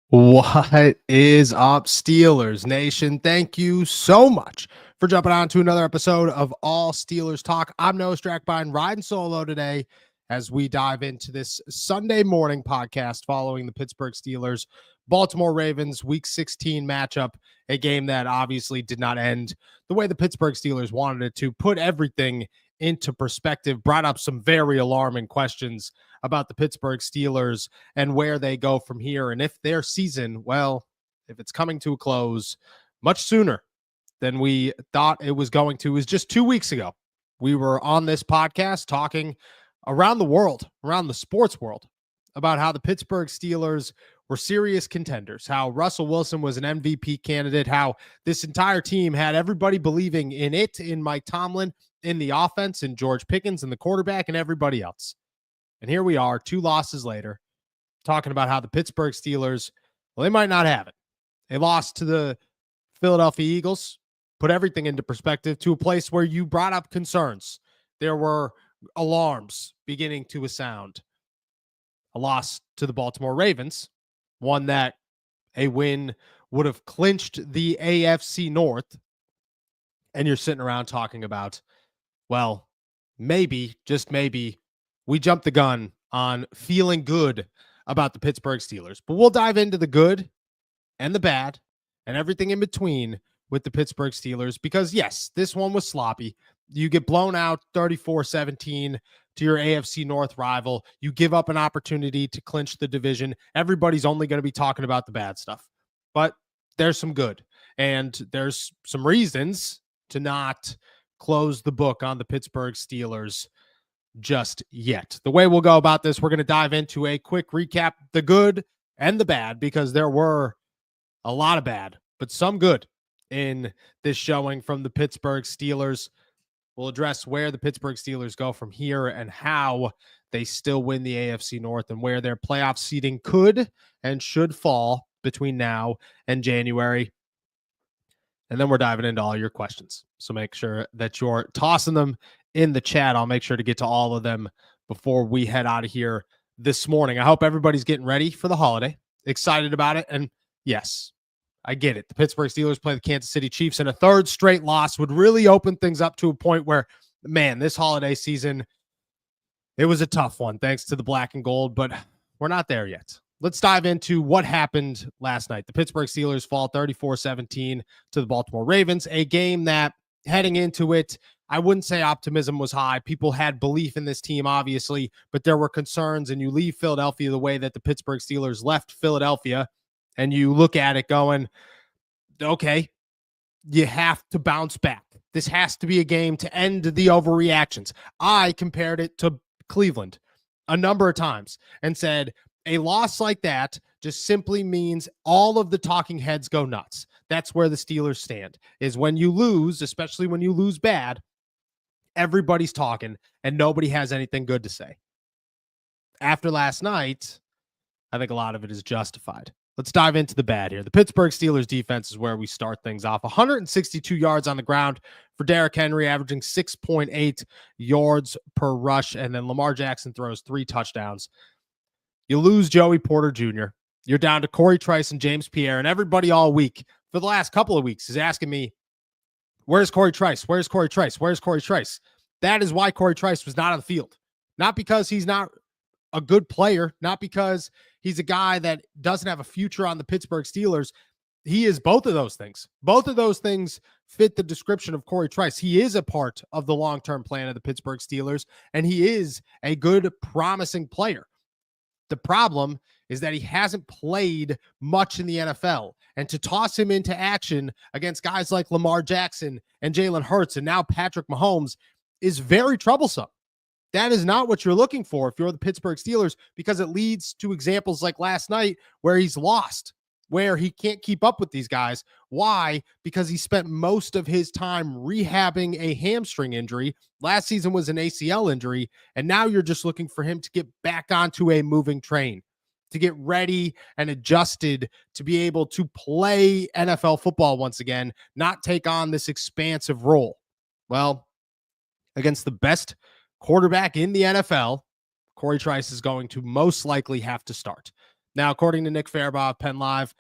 What is up, Steelers Nation? Thank you so much for jumping on to another episode of All Steelers Talk. I'm Noah Strackbine, riding solo today as we dive into this Sunday morning podcast following the Pittsburgh Steelers Baltimore Ravens Week 16 matchup, a game that obviously did not end the way the Pittsburgh Steelers wanted it to. Put everything into perspective, brought up some very alarming questions about the Pittsburgh Steelers and where they go from here. And if their season, well, if it's coming to a close much sooner than we thought it was going to, is just 2 weeks ago. We were on this podcast talking around the world, around the sports world, about how the Pittsburgh Steelers were serious contenders, how Russell Wilson was an MVP candidate, how this entire team had everybody believing in it, in Mike Tomlin, in the offense, in George Pickens, and the quarterback, and everybody else. And here we are, 2 losses later, talking about how the Pittsburgh Steelers, well, they might not have it. They lost to the Philadelphia Eagles, put everything into perspective, to a place where you brought up concerns. There were alarms beginning to sound. A loss to the Baltimore Ravens, one that a win would have clinched the AFC North. And you're sitting around talking about, well, maybe, just maybe, we jumped the gun on feeling good about the Pittsburgh Steelers. But we'll dive into the good and the bad and everything in between with the Pittsburgh Steelers because, yes, this one was sloppy. You get blown out 34-17 to your AFC North rival. You give up an opportunity to clinch the division. Everybody's only going to be talking about the bad stuff. But there's some good. And there's some reasons to not close the book on the Pittsburgh Steelers just yet. The way we'll go about this, we're going to dive into a quick recap, the good and the bad, because there were a lot of bad, but some good in this showing from the Pittsburgh Steelers. We'll address where the Pittsburgh Steelers go from here and how they still win the AFC North and where their playoff seeding could and should fall between now and January. And then we're diving into all your questions. So make sure that you're tossing them in the chat. I'll make sure to get to all of them before we head out of here this morning. I hope everybody's getting ready for the holiday, excited about it. And yes, I get it. The Pittsburgh Steelers play the Kansas City Chiefs, and a third straight loss would really open things up to a point where, man, this holiday season, it was a tough one thanks to the black and gold, but we're not there yet. Let's dive into what happened last night. The Pittsburgh Steelers fall 34-17 to the Baltimore Ravens, a game that heading into it, I wouldn't say optimism was high. People had belief in this team, obviously, but there were concerns, and you leave Philadelphia the way that the Pittsburgh Steelers left Philadelphia, and you look at it going, okay, you have to bounce back. This has to be a game to end the overreactions. I compared it to Cleveland a number of times and said, a loss like that just simply means all of the talking heads go nuts. That's where the Steelers stand, is when you lose, especially when you lose bad, everybody's talking and nobody has anything good to say. After last night, I think a lot of it is justified. Let's dive into the bad here. The Pittsburgh Steelers defense is where we start things off. 162 yards on the ground for Derrick Henry, averaging 6.8 yards per rush. And then Lamar Jackson throws 3 touchdowns. You lose Joey Porter Jr. You're down to Corey Trice and James Pierre, and everybody all week for the last couple of weeks is asking me, where's Corey Trice? Where's Corey Trice? Where's Corey Trice? That is why Corey Trice was not on the field. Not because he's not a good player, not because he's a guy that doesn't have a future on the Pittsburgh Steelers. He is both of those things. Both of those things fit the description of Corey Trice. He is a part of the long-term plan of the Pittsburgh Steelers, and he is a good, promising player. The problem is that he hasn't played much in the NFL. And to toss him into action against guys like Lamar Jackson and Jalen Hurts and now Patrick Mahomes is very troublesome. That is not what you're looking for if you're the Pittsburgh Steelers, because it leads to examples like last night where he's lost, where he can't keep up with these guys. Why? Because he spent most of his time rehabbing a hamstring injury. Last season was an ACL injury, and now you're just looking for him to get back onto a moving train, to get ready and adjusted to be able to play NFL football once again, not take on this expansive role. Well, against the best quarterback in the NFL, Corey Trice is going to most likely have to start. Now, according to Nick Farabaugh of Penn Live,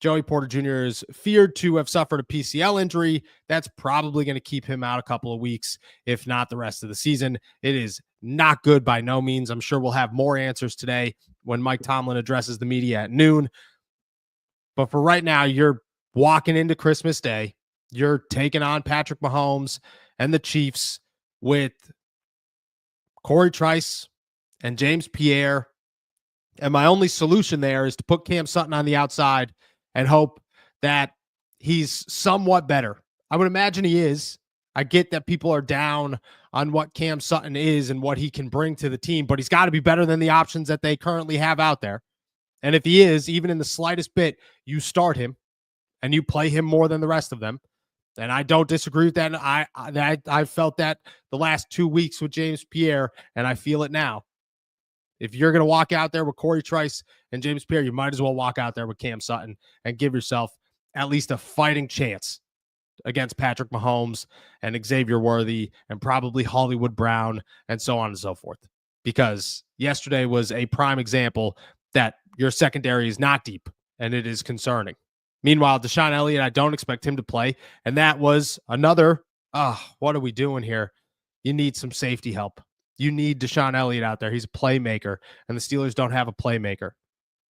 Joey Porter Jr. is feared to have suffered a PCL injury. That's probably going to keep him out a couple of weeks, if not the rest of the season. It is not good by no means. I'm sure we'll have more answers today when Mike Tomlin addresses the media at noon. But for right now, you're walking into Christmas Day. You're taking on Patrick Mahomes and the Chiefs with Corey Trice and James Pierre. And my only solution there is to put Cam Sutton on the outside and hope that he's somewhat better. I would imagine he is. I get that people are down on what Cam Sutton is and what he can bring to the team, but he's got to be better than the options that they currently have out there. And if he is, even in the slightest bit, you start him and you play him more than the rest of them. And I don't disagree with that. I felt that the last 2 weeks with James Pierre, and I feel it now. If you're going to walk out there with Corey Trice and James Pierre, you might as well walk out there with Cam Sutton and give yourself at least a fighting chance against Patrick Mahomes and Xavier Worthy and probably Hollywood Brown and so on and so forth. Because yesterday was a prime example that your secondary is not deep, and it is concerning. Meanwhile, Deshaun Elliott, I don't expect him to play. And that was another, what are we doing here? You need some safety help. You need Deshaun Elliott out there. He's a playmaker, and the Steelers don't have a playmaker.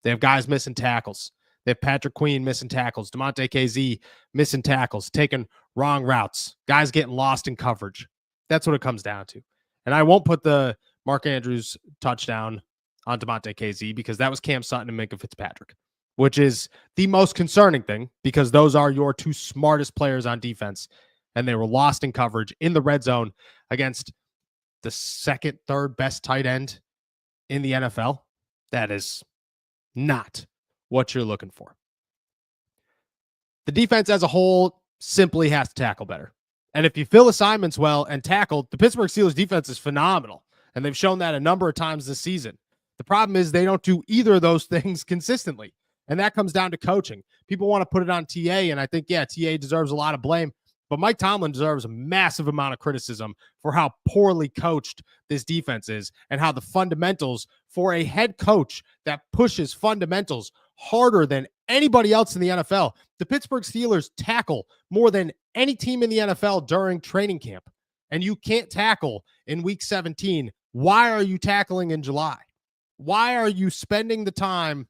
They have guys missing tackles. They have Patrick Queen missing tackles, Damontae KZ missing tackles, taking wrong routes, guys getting lost in coverage. That's what it comes down to. And I won't put the Mark Andrews touchdown on Damontae KZ because that was Cam Sutton and Minkah Fitzpatrick, which is the most concerning thing because those are your two smartest players on defense, and they were lost in coverage in the red zone against the second, third best tight end in the NFL. That is not what you're looking for. The defense as a whole simply has to tackle better. And if you fill assignments well and tackle, the Pittsburgh Steelers defense is phenomenal. And they've shown that a number of times this season. The problem is they don't do either of those things consistently. And that comes down to coaching. People want to put it on TA, and I think, TA deserves a lot of blame. But Mike Tomlin deserves a massive amount of criticism for how poorly coached this defense is and how the fundamentals for a head coach that pushes fundamentals harder than anybody else in the NFL. The Pittsburgh Steelers tackle more than any team in the NFL during training camp. And you can't tackle in week 17. Why are you tackling in July? Why are you spending the time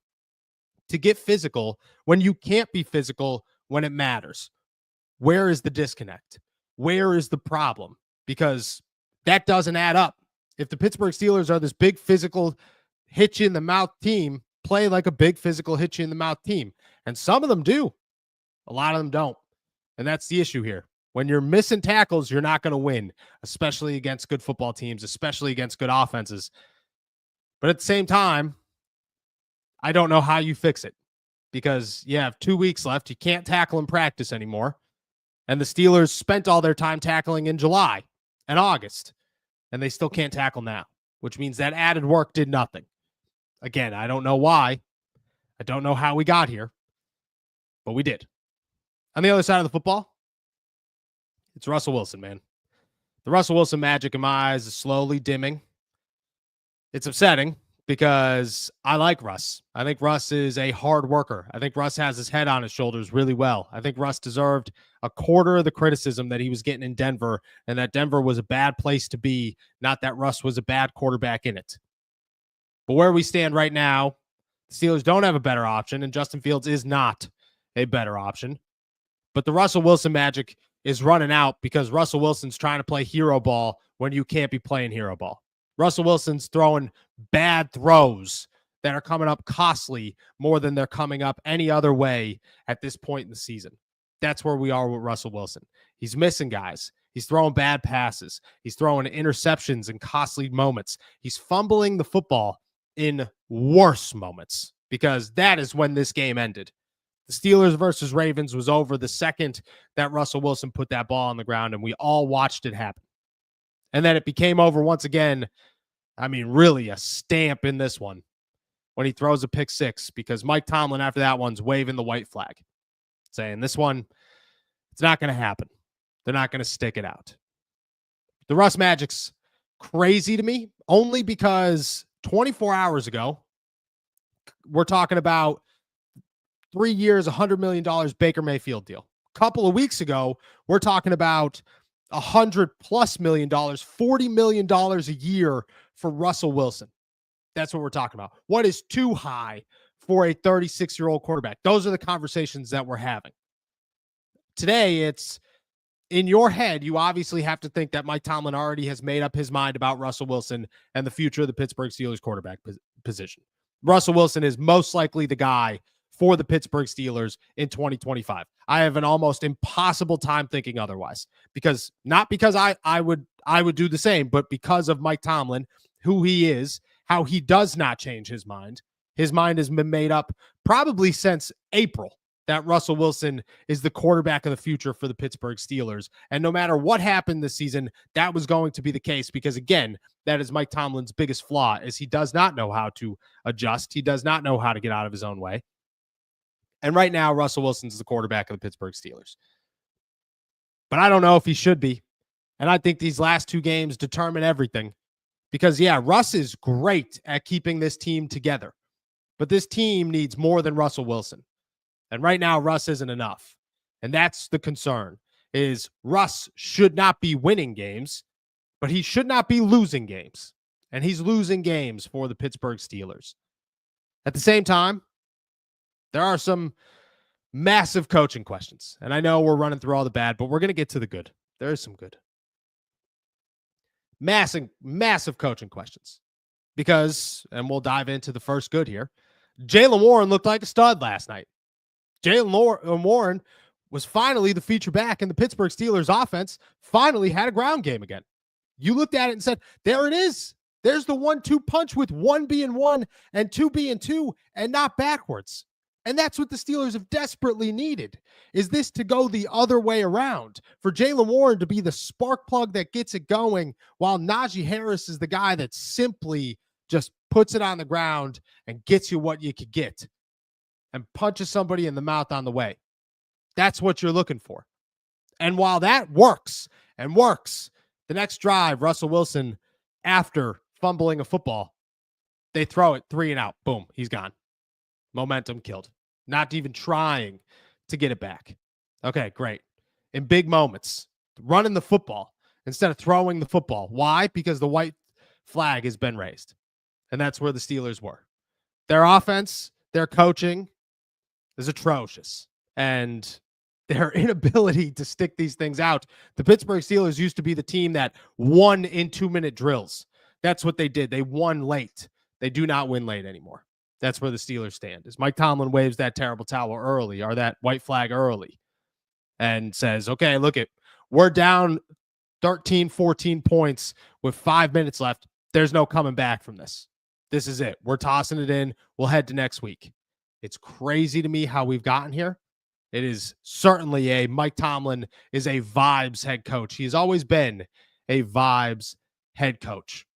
to get physical when you can't be physical when it matters? Where is the disconnect? Where is the problem? Because that doesn't add up. If the Pittsburgh Steelers are this big physical hitch in the mouth team, play like a big physical hitch in the mouth team. And some of them do. A lot of them don't. And that's the issue here. When you're missing tackles, you're not going to win, especially against good football teams, especially against good offenses. But at the same time, I don't know how you fix it because you have 2 weeks left. You can't tackle in practice anymore. And the Steelers spent all their time tackling in July and August, and they still can't tackle now, which means that added work did nothing. Again, I don't know why. I don't know how we got here, but we did. On the other side of the football, it's Russell Wilson, man. The Russell Wilson magic in my eyes is slowly dimming. It's upsetting because I like Russ. I think Russ is a hard worker. I think Russ has his head on his shoulders really well. I think Russ deserved a quarter of the criticism that he was getting in Denver, and that Denver was a bad place to be, not that Russ was a bad quarterback in it. But where we stand right now, the Steelers don't have a better option, and Justin Fields is not a better option. But the Russell Wilson magic is running out because Russell Wilson's trying to play hero ball when you can't be playing hero ball. Russell Wilson's throwing bad throws that are coming up costly more than they're coming up any other way at this point in the season. That's where we are with Russell Wilson. He's missing guys. He's throwing bad passes. He's throwing interceptions in costly moments. He's fumbling the football in worse moments because that is when this game ended. The Steelers versus Ravens was over the second that Russell Wilson put that ball on the ground, and we all watched it happen. And then it became over once again. I mean, really a stamp in this one when he throws a pick six because Mike Tomlin after that one's waving the white flag saying this one, it's not going to happen. They're not going to stick it out. The Russ magic's crazy to me only because 24 hours ago, we're talking about 3 years, $100 million Baker Mayfield deal. A couple of weeks ago, we're talking about $100+ million, $40 million a year for Russell Wilson. That's what we're talking about. What is too high for a 36-year-old quarterback? Those are the conversations that we're having. Today, it's in your head, you obviously have to think that Mike Tomlin already has made up his mind about Russell Wilson and the future of the Pittsburgh Steelers quarterback position. Russell Wilson is most likely the guy for the Pittsburgh Steelers in 2025. I have an almost impossible time thinking otherwise, because not because I would do the same, but because of Mike Tomlin, who he is, how he does not change his mind. His mind has been made up probably since April that Russell Wilson is the quarterback of the future for the Pittsburgh Steelers. And no matter what happened this season, that was going to be the case, because again, that is Mike Tomlin's biggest flaw, is he does not know how to adjust. He does not know how to get out of his own way. And right now, Russell Wilson's the quarterback of the Pittsburgh Steelers. But I don't know if he should be. And I think these last 2 games determine everything, because yeah, Russ is great at keeping this team together, but this team needs more than Russell Wilson. And right now, Russ isn't enough. And that's the concern, is Russ should not be winning games, but he should not be losing games. And he's losing games for the Pittsburgh Steelers. At the same time, there are some massive coaching questions. And I know we're running through all the bad, but we're going to get to the good. There is some good. Massive coaching questions. Because, and we'll dive into the first good here, Jaylen Warren looked like a stud last night. Jaylen Warren was finally the feature back, and the Pittsburgh Steelers offense finally had a ground game again. You looked at it and said, there it is. There's the 1-2 punch, with 1 being 1 and 2 being 2, and not backwards. And that's what the Steelers have desperately needed, is this to go the other way around, for Jaylen Warren to be the spark plug that gets it going, while Najee Harris is the guy that simply just puts it on the ground and gets you what you could get and punches somebody in the mouth on the way. That's what you're looking for. And while that works, the next drive, Russell Wilson, after fumbling a football, they throw it 3 and out. Boom, he's gone. Momentum killed. Not even trying to get it back. Okay, great. In big moments, running the football instead of throwing the football. Why? Because the white flag has been raised. And that's where the Steelers were. Their offense, their coaching is atrocious. And their inability to stick these things out. The Pittsburgh Steelers used to be the team that won in 2-minute drills. That's what they did. They won late. They do not win late anymore. That's where the Steelers stand. Is Mike Tomlin waves that terrible towel early, or that white flag early, and says, okay, look it, we're down 13, 14 points with 5 minutes left. There's no coming back from this. This is it. We're tossing it in. We'll head to next week. It's crazy to me how we've gotten here. It is certainly Mike Tomlin is a vibes head coach. He's always been a vibes head coach.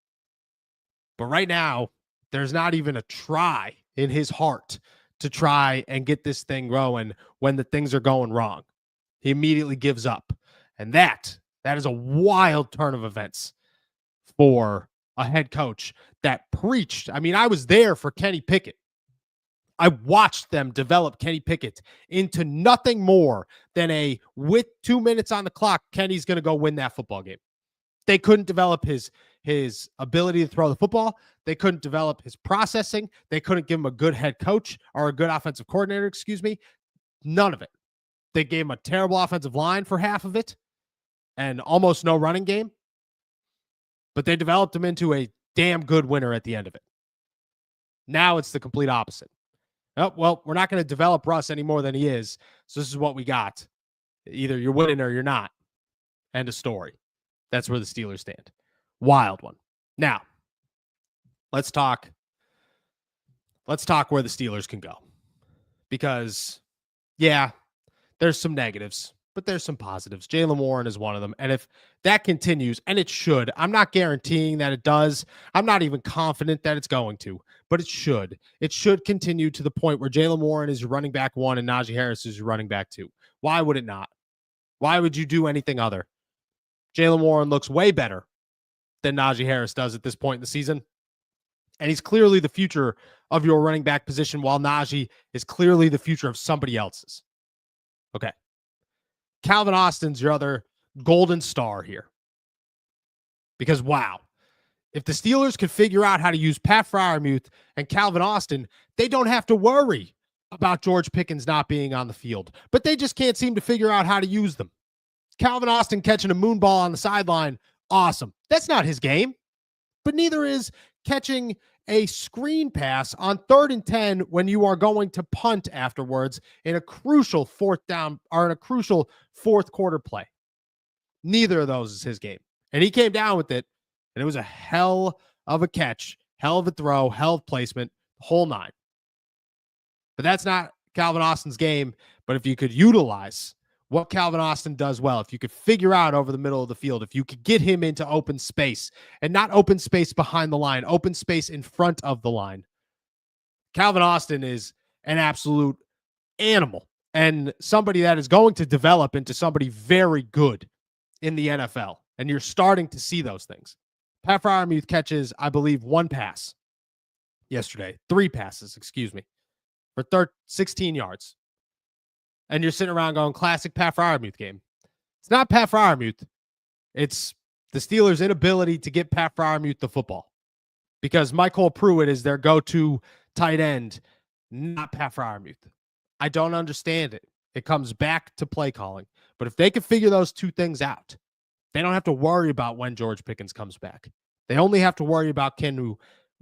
But right now, there's not even a try in his heart to try and get this thing going when the things are going wrong. He immediately gives up. And that is a wild turn of events for a head coach that preached. I mean, I was there for Kenny Pickett. I watched them develop Kenny Pickett into nothing more than with 2 minutes on the clock, Kenny's going to go win that football game. They couldn't develop his ability to throw the football. They couldn't develop his processing. They couldn't give him a good head coach or a good offensive coordinator, None of it. They gave him a terrible offensive line for half of it and almost no running game. But they developed him into a damn good winner at the end of it. Now it's the complete opposite. Oh, well, we're not going to develop Russ any more than he is. So this is what we got. Either you're winning or you're not. End of story. That's where the Steelers stand. Wild one. Now, let's talk where the Steelers can go. Because, yeah, there's some negatives, but there's some positives. Jaylen Warren is one of them. And if that continues, and it should, I'm not guaranteeing that it does. I'm not even confident that it's going to, but it should. It should continue to the point where Jaylen Warren is your running back 1 and Najee Harris is your running back 2. Why would it not? Why would you do anything other? Jaylen Warren looks way better than Najee Harris does at this point in the season. And he's clearly the future of your running back position, while Najee is clearly the future of somebody else's. Okay. Calvin Austin's your other golden star here. Because, wow, if the Steelers could figure out how to use Pat Freiermuth and Calvin Austin, they don't have to worry about George Pickens not being on the field. But they just can't seem to figure out how to use them. Calvin Austin catching a moon ball on the sideline, awesome. That's not his game. But neither is catching a screen pass on 3rd and 10 when you are going to punt afterwards in a crucial fourth down or in a crucial fourth quarter play. Neither of those is his game. And he came down with it, and it was a hell of a catch, hell of a throw, hell of placement, the whole nine. But that's not Calvin Austin's game. But if you could utilize what Calvin Austin does well, if you could figure out over the middle of the field, if you could get him into open space, and not open space behind the line, open space in front of the line, Calvin Austin is an absolute animal and somebody that is going to develop into somebody very good in the NFL. And you're starting to see those things. Pat Freiermuth catches, I believe, 3 passes, for 16 yards. And you're sitting around going, classic Pat Freiermuth game. It's not Pat Freiermuth. It's the Steelers' inability to get Pat Freiermuth the football. Because Michael Pruitt is their go-to tight end, not Pat Freiermuth. I don't understand it. It comes back to play calling. But if they could figure those two things out, they don't have to worry about when George Pickens comes back. They only have to worry about can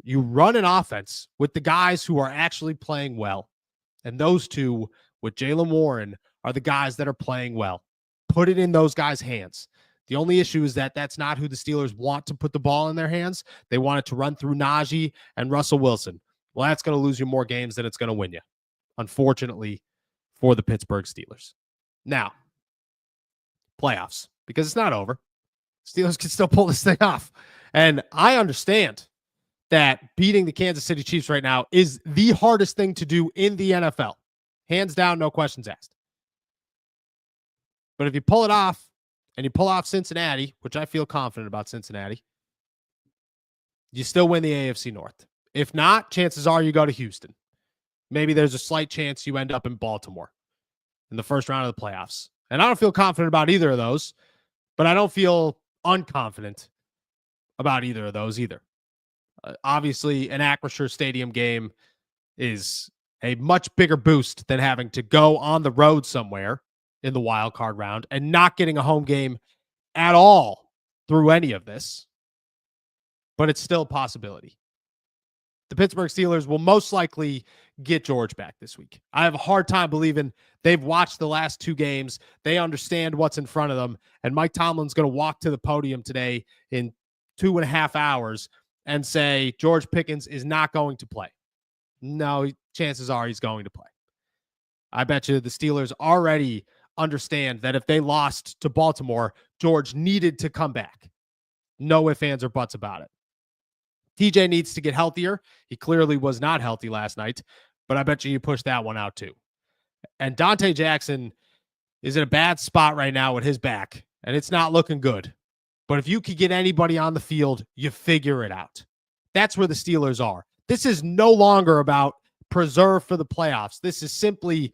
you run an offense with the guys who are actually playing well. And those two, with Jaylen Warren, are the guys that are playing well. Put it in those guys' hands. The only issue is that that's not who the Steelers want to put the ball in their hands. They want it to run through Najee and Russell Wilson. Well, that's going to lose you more games than it's going to win you, unfortunately, for the Pittsburgh Steelers. Now, playoffs, because it's not over. Steelers can still pull this thing off. And I understand that beating the Kansas City Chiefs right now is the hardest thing to do in the NFL. Hands down, no questions asked. But if you pull it off and you pull off Cincinnati, which I feel confident about Cincinnati, you still win the AFC North. If not, chances are you go to Houston. Maybe there's a slight chance you end up in Baltimore in the first round of the playoffs. And I don't feel confident about either of those, but I don't feel unconfident about either of those either. Obviously, an Acrisure Stadium game is a much bigger boost than having to go on the road somewhere in the wild card round and not getting a home game at all through any of this. But it's still a possibility. The Pittsburgh Steelers will most likely get George back this week. I have a hard time believing they've watched the last 2 games. They understand what's in front of them. And Mike Tomlin's going to walk to the podium today in 2.5 hours and say George Pickens is not going to play. No, chances are he's going to play. I bet you the Steelers already understand that if they lost to Baltimore, George needed to come back. No ifs, ands, or buts about it. TJ needs to get healthier. He clearly was not healthy last night, but I bet you push that one out too. And Dante Jackson is in a bad spot right now with his back, and it's not looking good. But if you could get anybody on the field, you figure it out. That's where the Steelers are. This is no longer about preserve for the playoffs. This is simply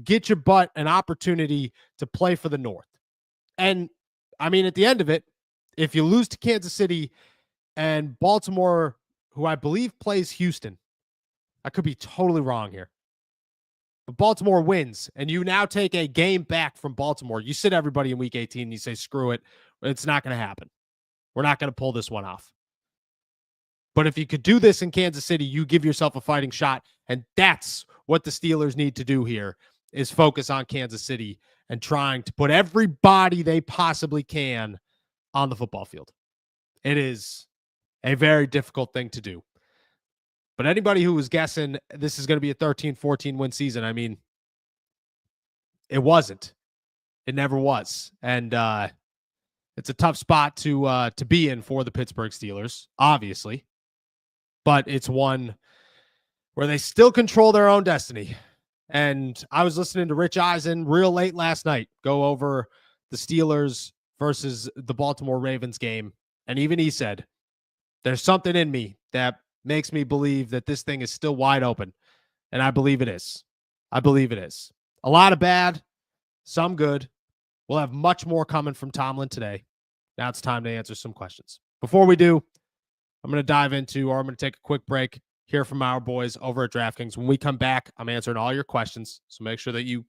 get your butt an opportunity to play for the North. And, I mean, at the end of it, if you lose to Kansas City and Baltimore, who I believe plays Houston, I could be totally wrong here, but Baltimore wins, and you now take a game back from Baltimore. You sit everybody in Week 18 and you say, screw it. It's not going to happen. We're not going to pull this one off. But if you could do this in Kansas City, you give yourself a fighting shot, and that's what the Steelers need to do here, is focus on Kansas City and trying to put everybody they possibly can on the football field. It is a very difficult thing to do. But anybody who was guessing this is going to be a 13-14 win season, I mean, it wasn't. It never was. And it's a tough spot to be in for the Pittsburgh Steelers, obviously. But it's one where they still control their own destiny. And I was listening to Rich Eisen real late last night go over the Steelers versus the Baltimore Ravens game. And even he said, there's something in me that makes me believe that this thing is still wide open. And I believe it is. I believe it is. A lot of bad, some good. We'll have much more coming from Tomlin today. Now it's time to answer some questions. Before we do, I'm going to dive into, or I'm going to take a quick break, hear from our boys over at DraftKings. When we come back, I'm answering all your questions. So make sure that you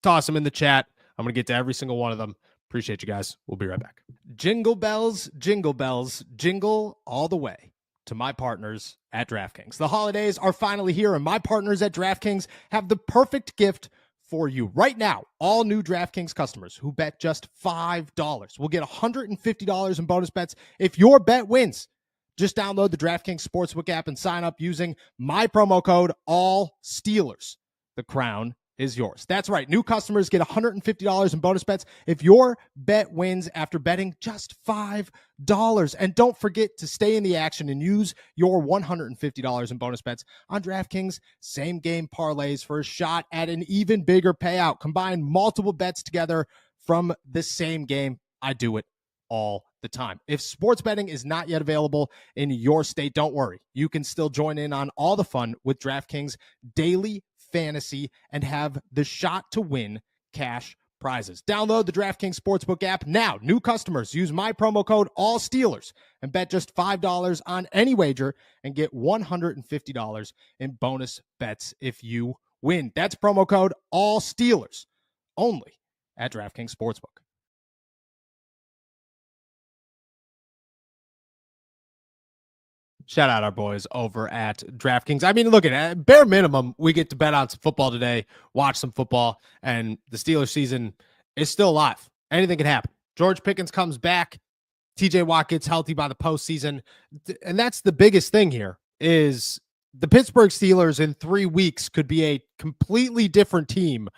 toss them in the chat. I'm going to get to every single one of them. Appreciate you guys. We'll be right back. Jingle bells, jingle all the way to my partners at DraftKings. The holidays are finally here, and my partners at DraftKings have the perfect gift for you. Right now, all new DraftKings customers who bet just $5 will get $150 in bonus bets if your bet wins. Just download the DraftKings Sportsbook app and sign up using my promo code ALLSteelers. The crown is yours. That's right. New customers get $150 in bonus bets if your bet wins after betting just $5. And don't forget to stay in the action and use your $150 in bonus bets on DraftKings same game parlays for a shot at an even bigger payout. Combine multiple bets together from the same game. I do it all the time. If sports betting is not yet available in your state, don't worry. You can still join in on all the fun with DraftKings daily fantasy and have the shot to win cash prizes. Download the DraftKings Sportsbook app now. New customers use my promo code ALLSteelers and bet just $5 on any wager and get $150 in bonus bets if you win. That's promo code ALLSteelers only at DraftKings Sportsbook. Shout out our boys over at DraftKings. I mean, look at bare minimum, we get to bet on some football today, watch some football, and the Steelers season is still alive. Anything can happen. George Pickens comes back. TJ Watt gets healthy by the postseason. And that's the biggest thing here is the Pittsburgh Steelers in 3 weeks could be a completely different team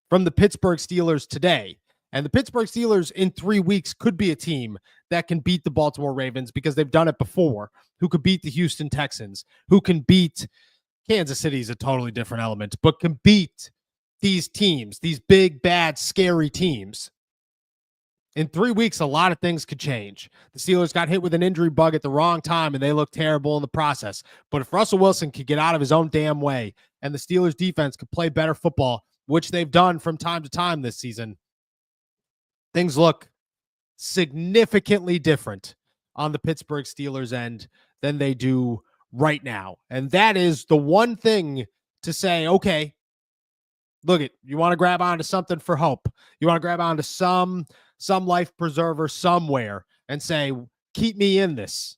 from the Pittsburgh Steelers today. And the Pittsburgh Steelers in 3 weeks could be a team that can beat the Baltimore Ravens because they've done it before, who could beat the Houston Texans, who can beat Kansas City is a totally different element, but can beat these teams, these big, bad, scary teams. In 3 weeks, a lot of things could change. The Steelers got hit with an injury bug at the wrong time, and they looked terrible in the process. But if Russell Wilson could get out of his own damn way and the Steelers defense could play better football, which they've done from time to time this season, things look significantly different on the Pittsburgh Steelers end than they do right now. And that is the one thing to say, okay, look it, you want to grab onto something for hope. You want to grab onto some life preserver somewhere and say, keep me in this.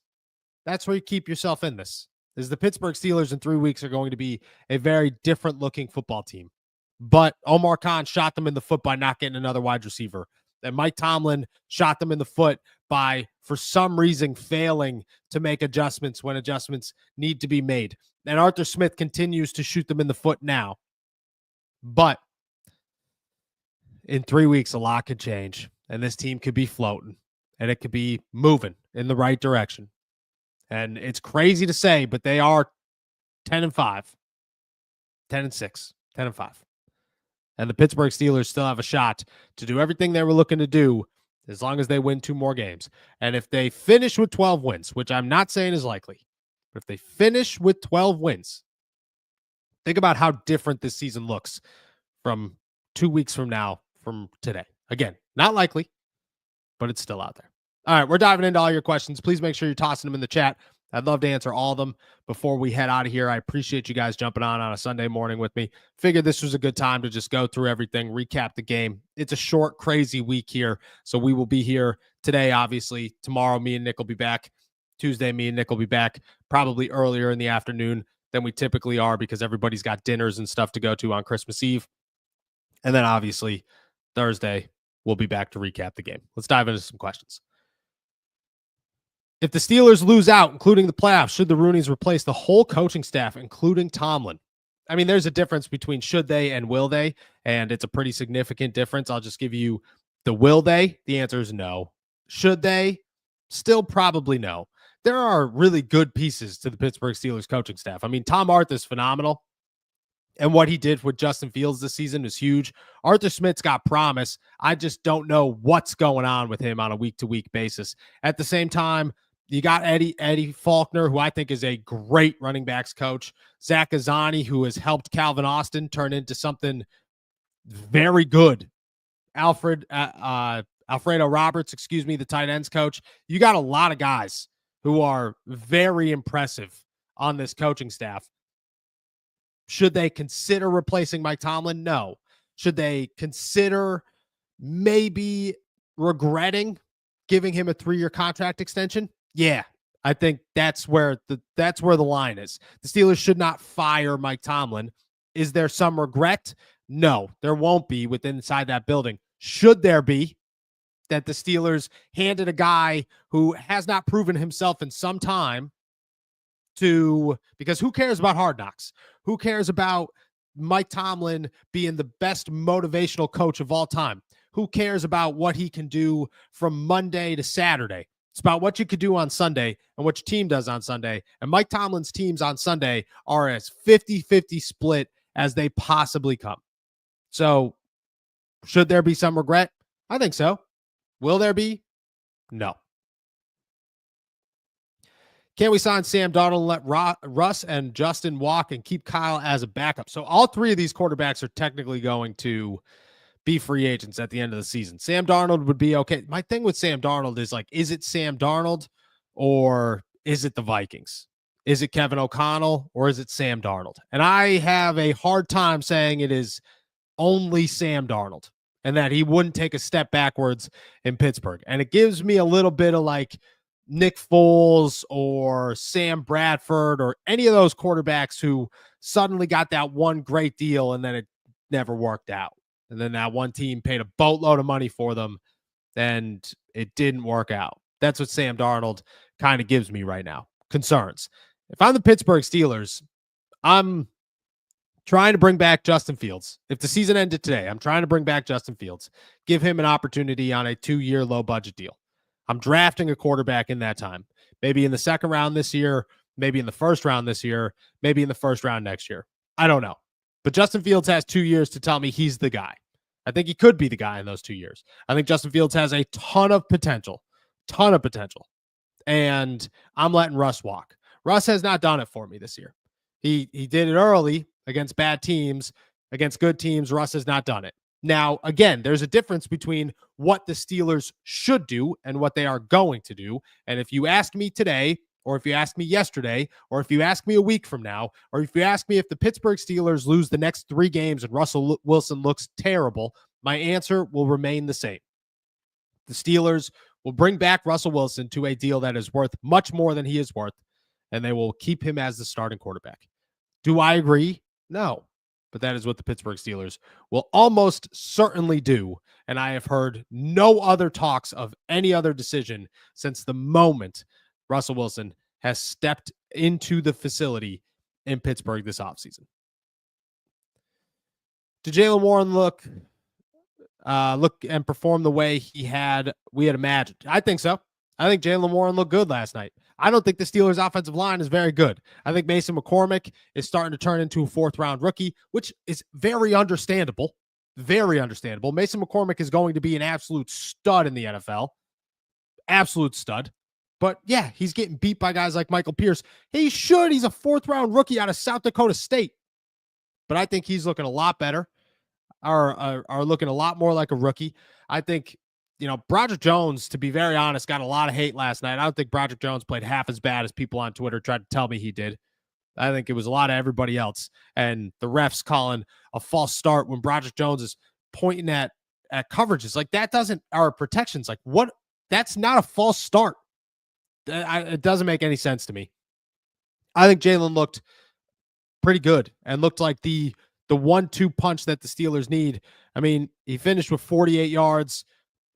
That's where you keep yourself in this. Is the Pittsburgh Steelers in 3 weeks are going to be a very different looking football team. But Omar Khan shot them in the foot by not getting another wide receiver. And Mike Tomlin shot them in the foot by, for some reason, failing to make adjustments when adjustments need to be made. And Arthur Smith continues to shoot them in the foot now. But in 3 weeks, a lot could change. And this team could be floating. And it could be moving in the right direction. And it's crazy to say, but they are 10-5, 10-6, 10-5. And the Pittsburgh Steelers still have a shot to do everything they were looking to do as long as they win 2 more games. And if they finish with 12 wins, which I'm not saying is likely, but if they finish with 12 wins, think about how different this season looks from 2 weeks from now, from today. Again, not likely, but it's still out there. All right, we're diving into all your questions. Please make sure you're tossing them in the chat. I'd love to answer all of them before we head out of here. I appreciate you guys jumping on a Sunday morning with me. Figured this was a good time to just go through everything, recap the game. It's a short, crazy week here, so we will be here today, obviously. Tomorrow, me and Nick will be back. Tuesday, me and Nick will be back probably earlier in the afternoon than we typically are because everybody's got dinners and stuff to go to on Christmas Eve. And then, obviously, Thursday, we'll be back to recap the game. Let's dive into some questions. If the Steelers lose out, including the playoffs, should the Rooneys replace the whole coaching staff, including Tomlin? I mean, there's a difference between should they and will they, and it's a pretty significant difference. I'll just give you the will they. The answer is no. Should they? Still probably no. There are really good pieces to the Pittsburgh Steelers coaching staff. I mean, Tom Arth is phenomenal, and what he did with Justin Fields this season is huge. Arthur Smith's got promise. I just don't know what's going on with him on a week-to-week basis. At the same time, You got Eddie Faulkner, who I think is a great running backs coach. Zach Azzani, who has helped Calvin Austin turn into something very good. Alfredo Roberts, the tight ends coach. You got a lot of guys who are very impressive on this coaching staff. Should they consider replacing Mike Tomlin? No. Should they consider maybe regretting giving him a 3-year contract extension? Yeah. I think that's where the line is. The Steelers should not fire Mike Tomlin. Is there some regret? No, there won't be inside that building. Should there be, that the Steelers handed a guy who has not proven himself in some time because who cares about Hard Knocks? Who cares about Mike Tomlin being the best motivational coach of all time? Who cares about what he can do from Monday to Saturday? It's about what you could do on Sunday and what your team does on Sunday. And Mike Tomlin's teams on Sunday are as 50-50 split as they possibly come. So should there be some regret? I think so. Will there be? No. Can we sign Sam Darnold and let Russ and Justin walk and keep Kyle as a backup? So all 3 of these quarterbacks are technically going to be free agents at the end of the season. Sam Darnold would be okay. My thing with Sam Darnold is is it Sam Darnold or is it the Vikings? Is it Kevin O'Connell or is it Sam Darnold? And I have a hard time saying it is only Sam Darnold and that he wouldn't take a step backwards in Pittsburgh. And it gives me a little bit of Nick Foles or Sam Bradford or any of those quarterbacks who suddenly got that one great deal and then it never worked out. And then that one team paid a boatload of money for them and it didn't work out. That's what Sam Darnold kind of gives me right now. Concerns. If I'm the Pittsburgh Steelers, I'm trying to bring back Justin Fields. If the season ended today, I'm trying to bring back Justin Fields. Give him an opportunity on a 2-year low budget deal. I'm drafting a quarterback in that time. Maybe in the second round this year, maybe in the first round this year, maybe in the first round next year. I don't know. But Justin Fields has 2 years to tell me he's the guy. I think he could be the guy in those 2 years. I think Justin Fields has a ton of potential. And I'm letting Russ walk. Russ has not done it for me this year. He did it early against bad teams. Against good teams, Russ has not done it. Now, again, there's a difference between what the Steelers should do and what they are going to do. And if you ask me today, or if you ask me yesterday, or if you ask me a week from now, or if you ask me if the Pittsburgh Steelers lose the next 3 games and Russell Wilson looks terrible, my answer will remain the same. The Steelers will bring back Russell Wilson to a deal that is worth much more than he is worth, and they will keep him as the starting quarterback. Do I agree? No. But that is what the Pittsburgh Steelers will almost certainly do. And I have heard no other talks of any other decision since the moment Russell Wilson has stepped into the facility in Pittsburgh this offseason. Did Jaylen Warren look and perform the way we had imagined? I think so. I think Jaylen Warren looked good last night. I don't think the Steelers' offensive line is very good. I think Mason McCormick is starting to turn into a 4th-round rookie, which is very understandable. Very understandable. Mason McCormick is going to be an absolute stud in the NFL. Absolute stud. But, yeah, he's getting beat by guys like Michael Pierce. He should. He's a 4th-round rookie out of South Dakota State. But I think he's looking a lot better, are looking a lot more like a rookie. I think Broderick Jones, to be very honest, got a lot of hate last night. I don't think Broderick Jones played half as bad as people on Twitter tried to tell me he did. I think it was a lot of everybody else. And the refs calling a false start when Broderick Jones is pointing at coverages. That doesn't, or protections. What? That's not a false start. It doesn't make any sense to me. I think Jaylen looked pretty good and looked like the 1-2 punch that the Steelers need. I mean, he finished with 48 yards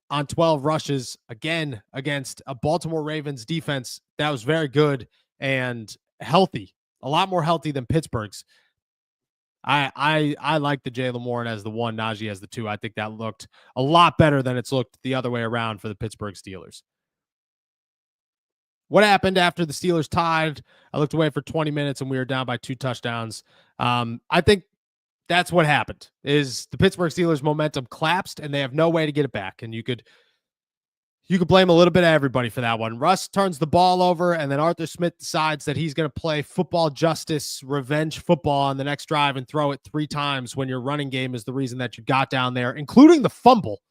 on 12 rushes, again, against a Baltimore Ravens defense that was very good and healthy, a lot more healthy than Pittsburgh's. I like the Jaylen Warren as the 1, Najee as the 2. I think that looked a lot better than it's looked the other way around for the Pittsburgh Steelers. What happened after the Steelers tied? I looked away for 20 minutes and we were down by 2 touchdowns. I think that's what happened, is the Pittsburgh Steelers momentum collapsed and they have no way to get it back. And you could You could blame a little bit of everybody for that one. Russ turns the ball over, and then Arthur Smith decides that he's going to play football justice, revenge football on the next drive and throw it 3 times when your running game is the reason that you got down there, including the fumble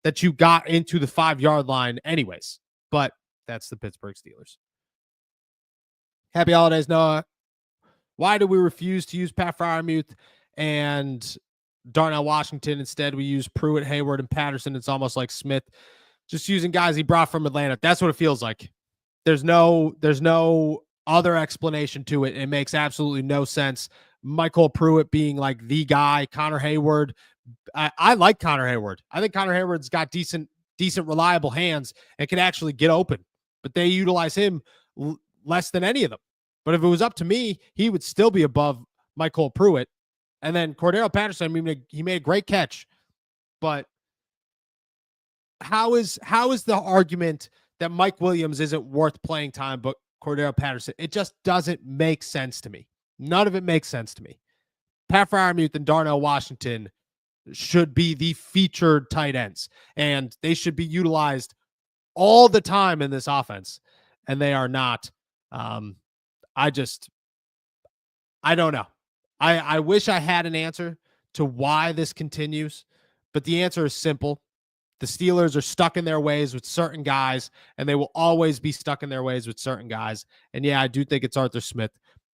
that you got into the 5-yard line anyways. But that's the Pittsburgh Steelers. Happy holidays, Noah. Why do we refuse to use Pat Freiermuth and Darnell Washington? Instead, we use Pruitt, Hayward, and Patterson. It's almost like Smith just using guys he brought from Atlanta. That's what it feels like. There's no other explanation to it. It makes absolutely no sense. Michael Pruitt being like the guy, Connor Hayward. I like Connor Hayward. I think Connor Hayward's got decent, reliable hands and can actually get open. But they utilize him less than any of them. But if it was up to me, he would still be above Michael Pruitt. And then Cordero Patterson, I mean, he made a great catch. But how is the argument that Mike Williams isn't worth playing time, but Cordero Patterson? It just doesn't make sense to me. None of it makes sense to me. Pat Freiermuth and Darnell Washington should be the featured tight ends, and they should be utilized all the time in this offense, and they are not. I don't know. I wish I had an answer to why this continues, but the answer is simple. The Steelers are stuck in their ways with certain guys, and they will always be stuck in their ways with certain guys. And yeah, I do think it's Arthur Smith.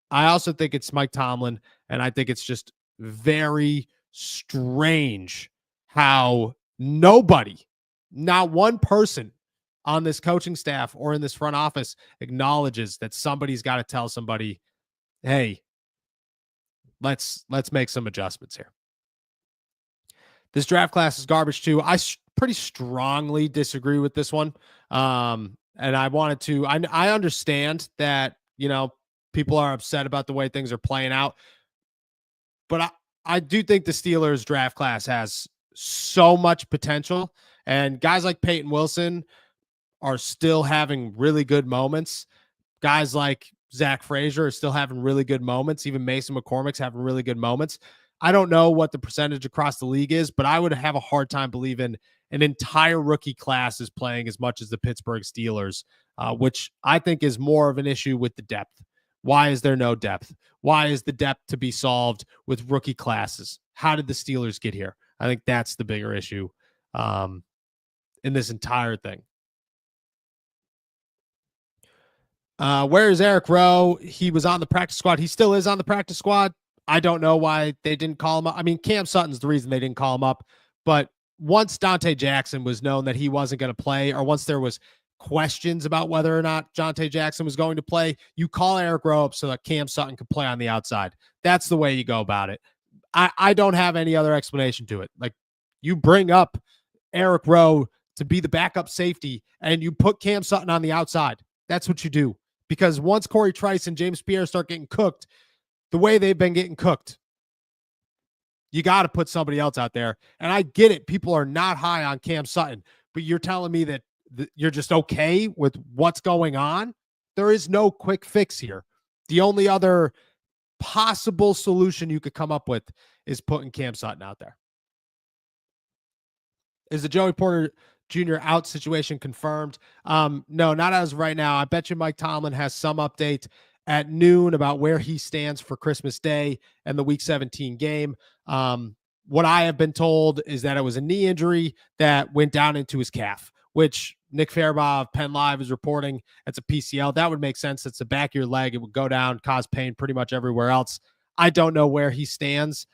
I also think it's Mike Tomlin, and I think it's just very strange how nobody, not one person on this coaching staff or in this front office acknowledges that somebody's got to tell somebody, hey, let's make some adjustments here. This draft class is garbage too. I pretty strongly disagree with this one. And I wanted to, I understand that, people are upset about the way things are playing out, but I do think the Steelers draft class has so much potential, and guys like Peyton Wilson are still having really good moments. Guys like Zach Frazier are still having really good moments. Even Mason McCormick's having really good moments. I don't know what the percentage across the league is, but I would have a hard time believing an entire rookie class is playing as much as the Pittsburgh Steelers, which I think is more of an issue with the depth. Why is there no depth? Why is the depth to be solved with rookie classes? How did the Steelers get here? I think that's the bigger issue in this entire thing. Where is Eric Rowe? He was on the practice squad. He still is on the practice squad. I don't know why they didn't call him up. I mean, Cam Sutton's the reason they didn't call him up. But once Dante Jackson was known that he wasn't going to play, or once there was questions about whether or not Dante Jackson was going to play, you call Eric Rowe up so that Cam Sutton could play on the outside. That's the way you go about it. I don't have any other explanation to it. Like, you bring up Eric Rowe to be the backup safety, and you put Cam Sutton on the outside. That's what you do. Because once Corey Trice and James Pierre start getting cooked the way they've been getting cooked, you got to put somebody else out there. And I get it. People are not high on Cam Sutton, but you're telling me that you're just okay with what's going on? There is no quick fix here. The only other possible solution you could come up with is putting Cam Sutton out there. Is the Joey Porter Jr. out situation confirmed? No, not as of right now. I bet you Mike Tomlin has some update at noon about where he stands for Christmas Day and the Week 17 game. What I have been told is that it was a knee injury that went down into his calf, which Nick Farabaugh of Penn Live is reporting it's a PCL. That would make sense. It's the back of your leg. It would go down, cause pain pretty much everywhere else. I don't know where he stands.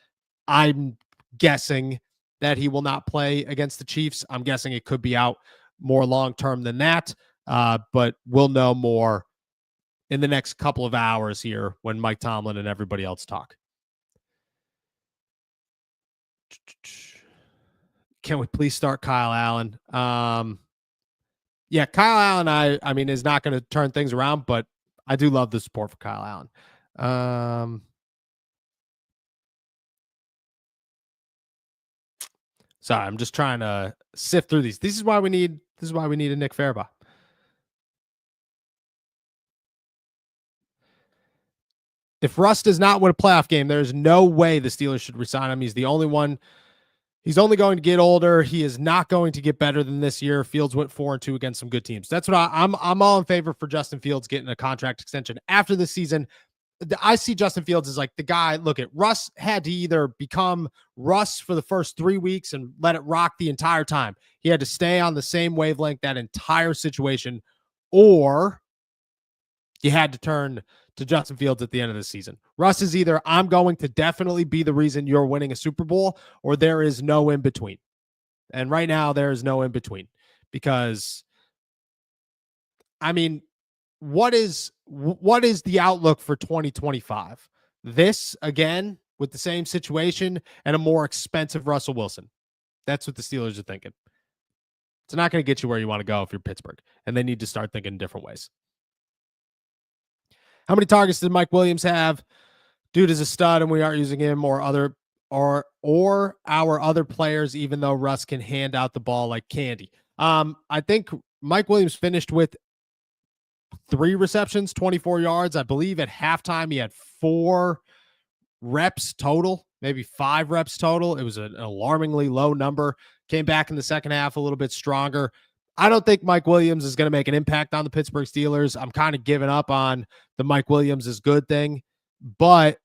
I'm guessing that he will not play against the Chiefs. I'm guessing it could be out more long-term than that, but we'll know more in the next couple of hours here when Mike Tomlin and everybody else talk. Can we please start Kyle Allen? Yeah, Kyle Allen, I mean, is not going to turn things around, but I do love the support for Kyle Allen. Sorry, I'm just trying to sift through these. This is why we need a Nick Farabaugh. If Russ does not win a playoff game, there's no way the Steelers should resign him. He's the only one He's only going to get older. He is not going to get better than this year. Fields went 4-2 against some good teams. That's what I'm all in favor for Justin Fields getting a contract extension after this season. I see Justin Fields as like the guy. Look, at Russ had to either become Russ for the first 3 weeks and let it rock the entire time. He had to stay on the same wavelength that entire situation, or you had to turn to Justin Fields at the end of the season. Russ is either I'm going to definitely be the reason you're winning a Super Bowl, or there is no in between. And right now there is no in between, because I mean, what is the outlook for 2025? This again with the same situation and a more expensive Russell Wilson. That's what the Steelers are thinking. It's not going to get you where you want to go if you're Pittsburgh, and they need to start thinking in different ways. How many targets did Mike Williams have? Dude is a stud, and we aren't using him or our other players, even though Russ can hand out the ball like candy. I think Mike Williams finished with 3 receptions, 24 yards. I believe at halftime he had 4 reps total, maybe 5 reps total. It was an alarmingly low number. Came back in the second half a little bit stronger. I don't think Mike Williams is going to make an impact on the Pittsburgh Steelers. I'm kind of giving up on the Mike Williams is good thing, but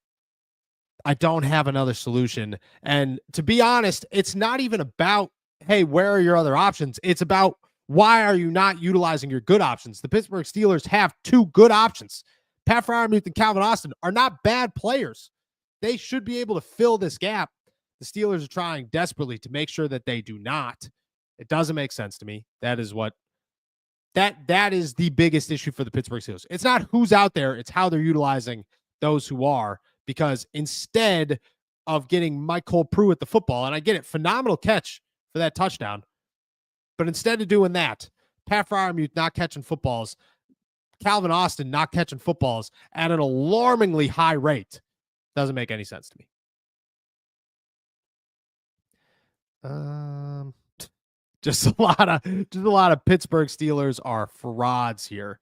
I don't have another solution. And to be honest, it's not even about, hey, where are your other options? It's about, why are you not utilizing your good options? The Pittsburgh Steelers have 2 good options. Pat Freiermuth and Calvin Austin are not bad players. They should be able to fill this gap. The Steelers are trying desperately to make sure that they do not. It doesn't make sense to me. That is the biggest issue for the Pittsburgh Steelers. It's not who's out there, it's how they're utilizing those who are, because instead of getting Michael Pruitt the football, and I get it, phenomenal catch for that touchdown, but instead of doing that, Pat Freiermuth not catching footballs, Calvin Austin not catching footballs at an alarmingly high rate, doesn't make any sense to me. Just a lot of Pittsburgh Steelers are frauds here.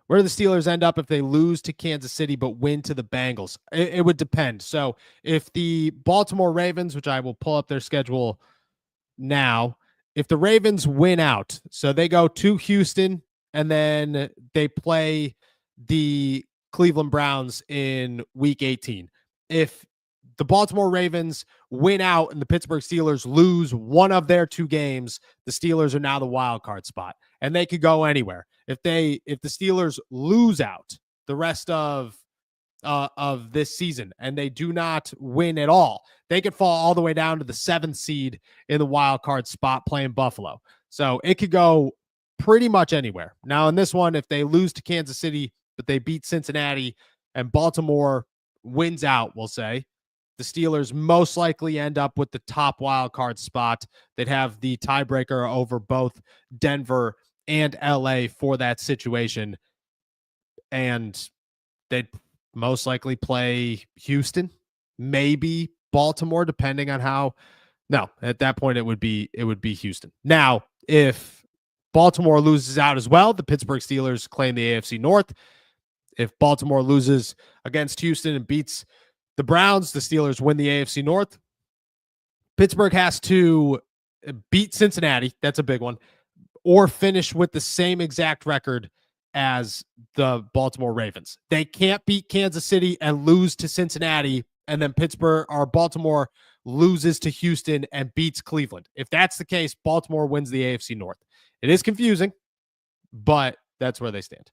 Where do the Steelers end up if they lose to Kansas City but win to the Bengals? It would depend. So if the Baltimore Ravens, which I will pull up their schedule now, if the Ravens win out, so they go to Houston and then they play the Cleveland Browns in week 18. If the Baltimore Ravens win out and the Pittsburgh Steelers lose one of their 2 games, the Steelers are now the wild card spot, and they could go anywhere. If the Steelers lose out the rest of this season and they do not win at all, they could fall all the way down to the 7th seed in the wild card spot playing Buffalo. So it could go pretty much anywhere. Now in this one, if they lose to Kansas City, but they beat Cincinnati and Baltimore wins out, we'll say, the Steelers most likely end up with the top wild card spot. They'd have the tiebreaker over both Denver and LA for that situation. And they'd most likely play Houston, maybe Baltimore, depending on how. No, at that point it would be Houston. Now, if Baltimore loses out as well, the Pittsburgh Steelers claim the AFC North. If Baltimore loses against Houston and beats the Browns, the Steelers win the AFC North. Pittsburgh has to beat Cincinnati. That's a big one. Or finish with the same exact record as the Baltimore Ravens. They can't beat Kansas City and lose to Cincinnati, and then Pittsburgh or Baltimore loses to Houston and beats Cleveland. If that's the case, Baltimore wins the AFC North. It is confusing, but that's where they stand.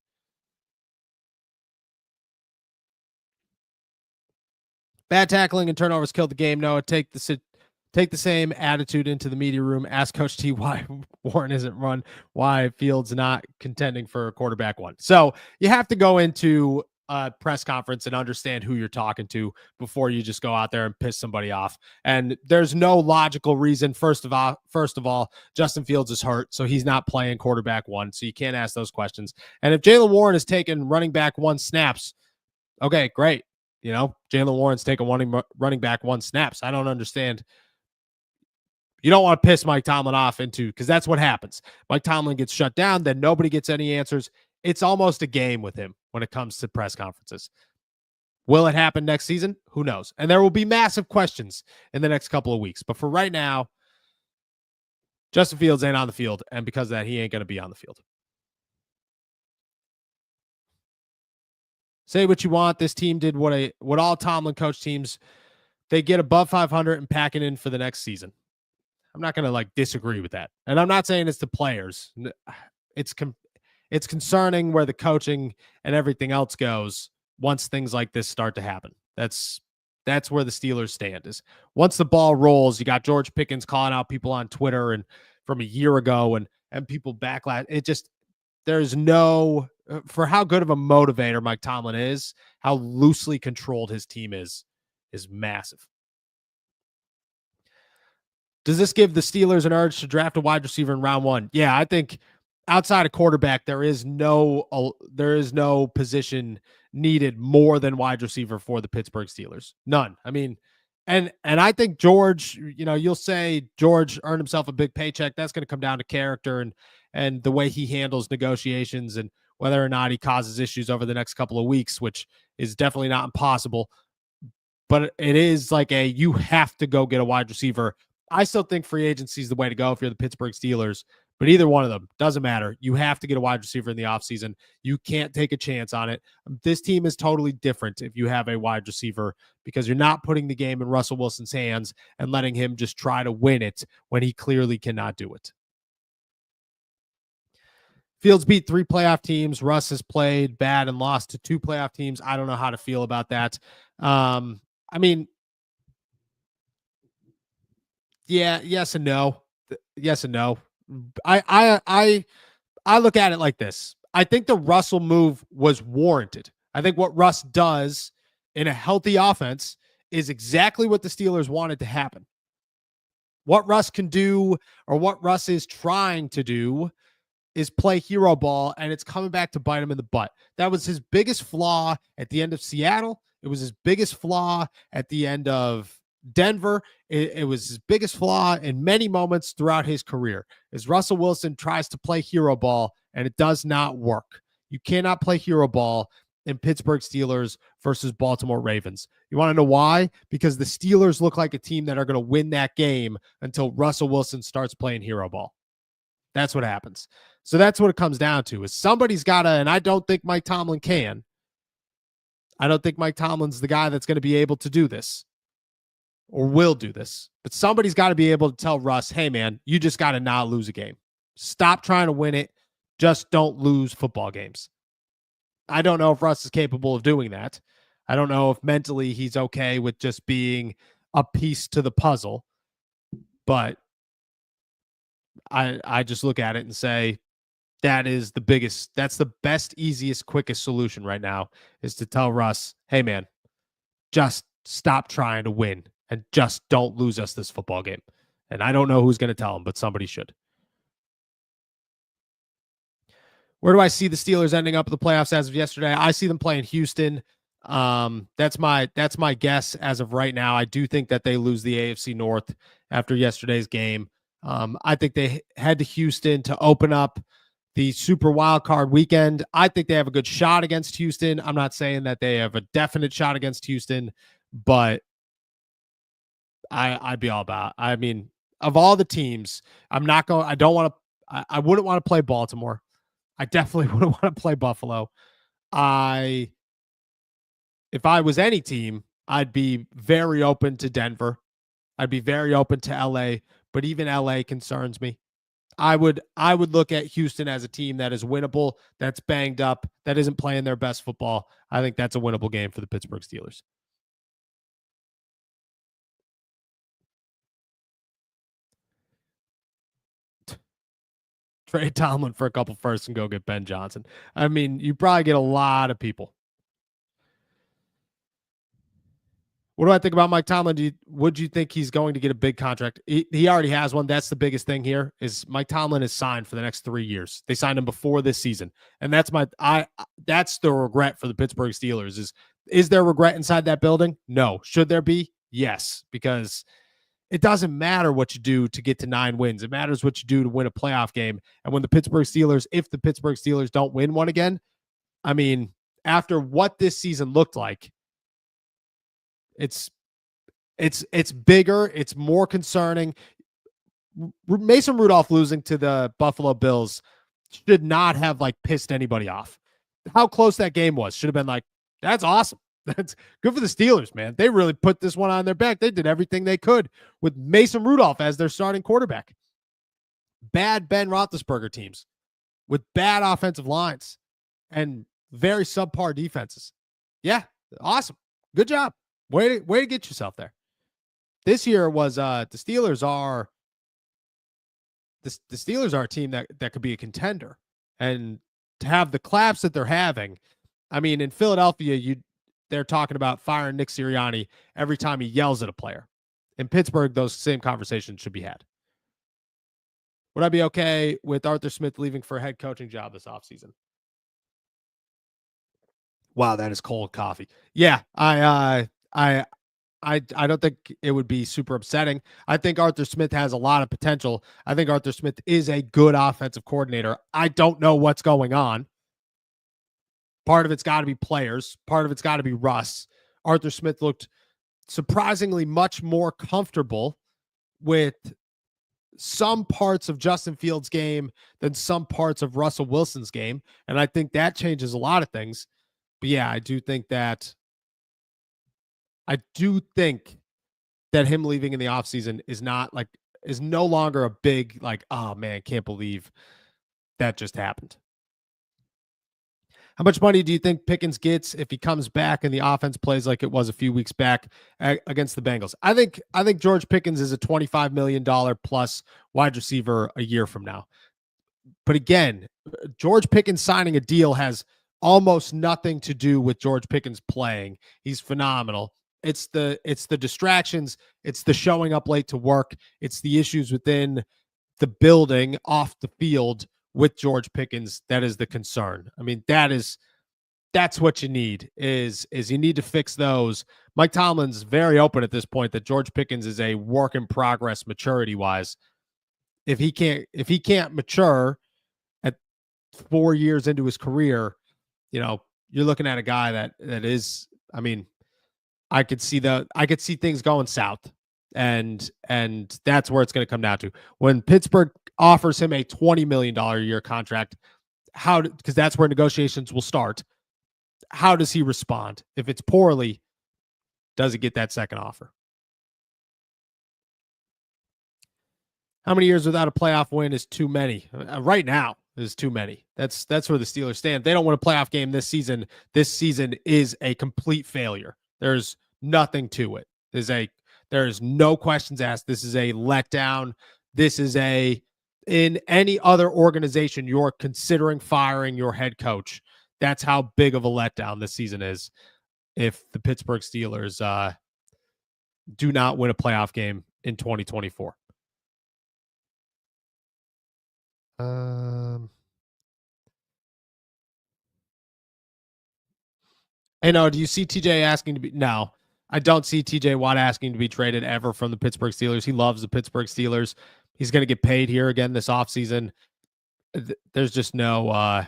Bad tackling and turnovers killed the game. Noah, take the same attitude into the media room. Ask Coach T why Warren isn't run, why Fields not contending for a quarterback 1. So you have to go into a press conference and understand who you're talking to before you just go out there and piss somebody off. And there's no logical reason. First of all, Justin Fields is hurt, so he's not playing quarterback 1. So you can't ask those questions. And if Jaylen Warren is taking running back 1 snaps, okay, great. You know, Jaylen Warren's taking running back 1 snaps. I don't understand. You don't want to piss Mike Tomlin off because that's what happens. Mike Tomlin gets shut down, then nobody gets any answers. It's almost a game with him when it comes to press conferences. Will it happen next season? Who knows? And there will be massive questions in the next couple of weeks. But for right now, Justin Fields ain't on the field. And because of that, he ain't going to be on the field. Say what you want. This team did what all Tomlin coach teams, they get above 500 and pack it in for the next season. I'm not going to disagree with that. And I'm not saying it's the players. It's concerning where the coaching and everything else goes once things like this start to happen. That's where the Steelers stand. Is once the ball rolls, you got George Pickens calling out people on Twitter and from a year ago and people backlash. It just, there's no, for how good of a motivator Mike Tomlin is, how loosely controlled his team is massive. Does this give the Steelers an urge to draft a wide receiver in round 1? Yeah, I think outside of quarterback, there is no position needed more than wide receiver for the Pittsburgh Steelers. None. I mean, and I think George, you'll say George earned himself a big paycheck. That's going to come down to character and the way he handles negotiations and whether or not he causes issues over the next couple of weeks, which is definitely not impossible. But it is you have to go get a wide receiver. I still think free agency is the way to go if you're the Pittsburgh Steelers, but either one of them doesn't matter. You have to get a wide receiver in the offseason. You can't take a chance on it. This team is totally different if you have a wide receiver because you're not putting the game in Russell Wilson's hands and letting him just try to win it when he clearly cannot do it. Fields beat 3 playoff teams. Russ has played bad and lost to 2 playoff teams. I don't know how to feel about that. I mean, yeah, yes and no. Yes and no. I look at it like this. I think the Russell move was warranted. I think what Russ does in a healthy offense is exactly what the Steelers wanted to happen. What Russ can do, or what Russ is trying to do, is play hero ball, and it's coming back to bite him in the butt. That was his biggest flaw at the end of Seattle. It was his biggest flaw at the end of Denver. It was his biggest flaw in many moments throughout his career, is Russell Wilson tries to play hero ball, and it does not work. You cannot play hero ball in Pittsburgh Steelers versus Baltimore Ravens. You want to know why? Because the Steelers look like a team that are going to win that game until Russell Wilson starts playing hero ball. That's what happens. So that's what it comes down to, is somebody's got to, and I don't think Mike Tomlin can. I don't think Mike Tomlin's the guy that's going to be able to do this or will do this. But somebody's got to be able to tell Russ, hey, man, you just got to not lose a game. Stop trying to win it. Just don't lose football games. I don't know if Russ is capable of doing that. I don't know if mentally he's okay with just being a piece to the puzzle. But I just look at it and say, that's the best, easiest, quickest solution right now, is to tell Russ, hey, man, just stop trying to win and just don't lose us this football game. And I don't know who's going to tell him, but somebody should. Where do I see the Steelers ending up in the playoffs as of yesterday? I see them playing Houston. That's my guess as of right now. I do think that they lose the AFC North after yesterday's game. I think they head to Houston to open up the Super Wild Card weekend. I think they have a good shot against Houston. I'm not saying that they have a definite shot against Houston, but I'd be all about. I mean, of all the teams, I wouldn't want to play Baltimore. I definitely wouldn't want to play Buffalo. If I was any team, I'd be very open to Denver. I'd be very open to LA, but even LA concerns me. I would look at Houston as a team that is winnable, that's banged up, that isn't playing their best football. I think that's a winnable game for the Pittsburgh Steelers. Trade Tomlin for a couple firsts and go get Ben Johnson. I mean, you probably get a lot of people. What do I think about Mike Tomlin? Would you think he's going to get a big contract? He already has one. That's the biggest thing here, is Mike Tomlin is signed for the next 3 years. They signed him before this season. And that's the regret for the Pittsburgh Steelers. Is there regret inside that building? No. Should there be? Yes, because it doesn't matter what you do to get to 9 wins. It matters what you do to win a playoff game. And when if the Pittsburgh Steelers don't win one again, I mean, after what this season looked like, It's bigger, it's more concerning. Mason Rudolph losing to the Buffalo Bills should not have like pissed anybody off. How close that game was should have been like, that's awesome. That's good for the Steelers, man. They really put this one on their back. They did everything they could with Mason Rudolph as their starting quarterback. Bad Ben Roethlisberger teams with bad offensive lines and very subpar defenses. Yeah, awesome. Good job. Way to get yourself there. This year was the Steelers are a team that could be a contender. And to have the claps that they're having, I mean, in Philadelphia, they're talking about firing Nick Sirianni every time he yells at a player. In Pittsburgh, those same conversations should be had. Would I be okay with Arthur Smith leaving for a head coaching job this offseason? Wow, that is cold coffee. Yeah, I don't think it would be super upsetting. I think Arthur Smith has a lot of potential. I think Arthur Smith is a good offensive coordinator. I don't know what's going on. Part of it's got to be players. Part of it's got to be Russ. Arthur Smith looked surprisingly much more comfortable with some parts of Justin Fields' game than some parts of Russell Wilson's game. And I think that changes a lot of things. But yeah, I do think that him leaving in the offseason is no longer a big, like, oh man, can't believe that just happened. How much money do you think Pickens gets if he comes back and the offense plays like it was a few weeks back against the Bengals? I think George Pickens is a $25 million plus wide receiver a year from now. But again, George Pickens signing a deal has almost nothing to do with George Pickens playing. He's phenomenal. It's the distractions. It's the showing up late to work. It's the issues within the building off the field with George Pickens that is the concern. I mean, that's what you need is you need to fix those. Mike Tomlin's very open at this point that George Pickens is a work in progress maturity wise. If he can't mature at 4 years into his career, you're looking at a guy that is, I mean, I could see things going south. And that's where it's going to come down to. When Pittsburgh offers him a $20 million a year contract, because that's where negotiations will start. How does he respond? If it's poorly, does he get that second offer? How many years without a playoff win is too many? Right now is too many. That's where the Steelers stand. They don't win a playoff game this season. This season is a complete failure. There's nothing to it. There's no questions asked. This is a letdown. This is in any other organization, you're considering firing your head coach. That's how big of a letdown this season is if the Pittsburgh Steelers do not win a playoff game in 2024. Do you see TJ asking to be? No, I don't see TJ Watt asking to be traded ever from the Pittsburgh Steelers. He loves the Pittsburgh Steelers. He's going to get paid here again this offseason. There's just no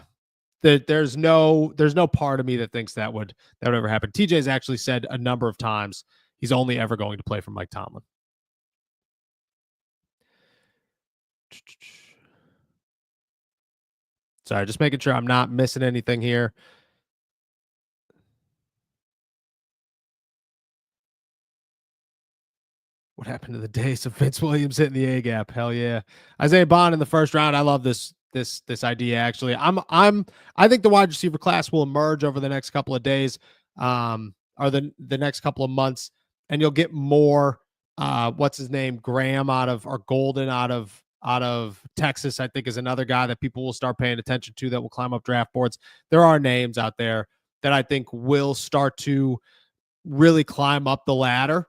there's no part of me that thinks that would ever happen. TJ's actually said a number of times he's only ever going to play for Mike Tomlin. Sorry, just making sure I'm not missing anything here. What happened to the days of Vince Williams hitting the A gap? Hell yeah. Isaiah Bond in the first round. I love this idea actually. I think the wide receiver class will emerge over the next couple of days or the next couple of months, and you'll get more what's his name? Graham Golden out of Texas, I think, is another guy that people will start paying attention to that will climb up draft boards. There are names out there that I think will start to really climb up the ladder.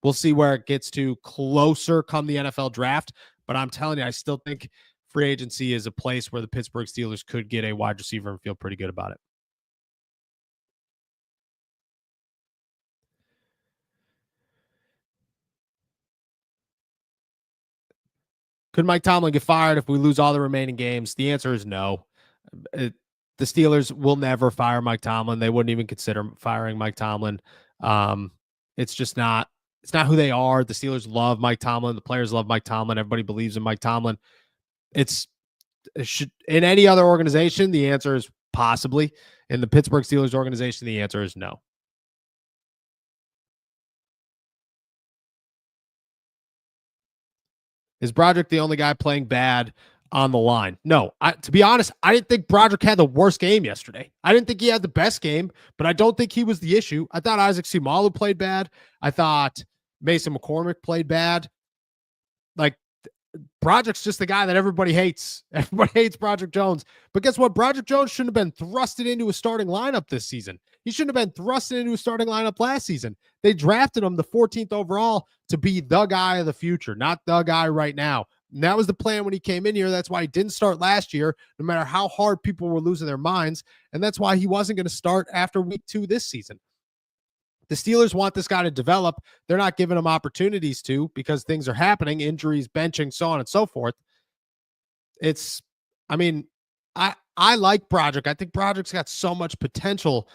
We'll see where it gets to closer come the NFL draft. But I'm telling you, I still think free agency is a place where the Pittsburgh Steelers could get a wide receiver and feel pretty good about it. Could Mike Tomlin get fired if we lose all the remaining games? The answer is no. The Steelers will never fire Mike Tomlin. They wouldn't even consider firing Mike Tomlin. It's just not. It's not who they are. The Steelers love Mike Tomlin. The players love Mike Tomlin. Everybody believes in Mike Tomlin. It should, in any other organization, the answer is possibly. In the Pittsburgh Steelers organization, the answer is no. Is Broderick the only guy playing bad on the line? No. To be honest, I didn't think Broderick had the worst game yesterday. I didn't think he had the best game, but I don't think he was the issue. I thought Isaac Seumalo played bad. I thought Mason McCormick played bad. Like, Broderick's just the guy that everybody hates. Everybody hates Broderick Jones. But guess what? Broderick Jones shouldn't have been thrusted into a starting lineup this season. He shouldn't have been thrusted into a starting lineup last season. They drafted him the 14th overall to be the guy of the future, not the guy right now. And that was the plan when he came in here. That's why he didn't start last year, no matter how hard people were losing their minds. And that's why he wasn't going to start after week 2 this season. The Steelers want this guy to develop. They're not giving him opportunities to because things are happening, injuries, benching, so on and so forth. I like Broderick. I think Broderick's got so much potential,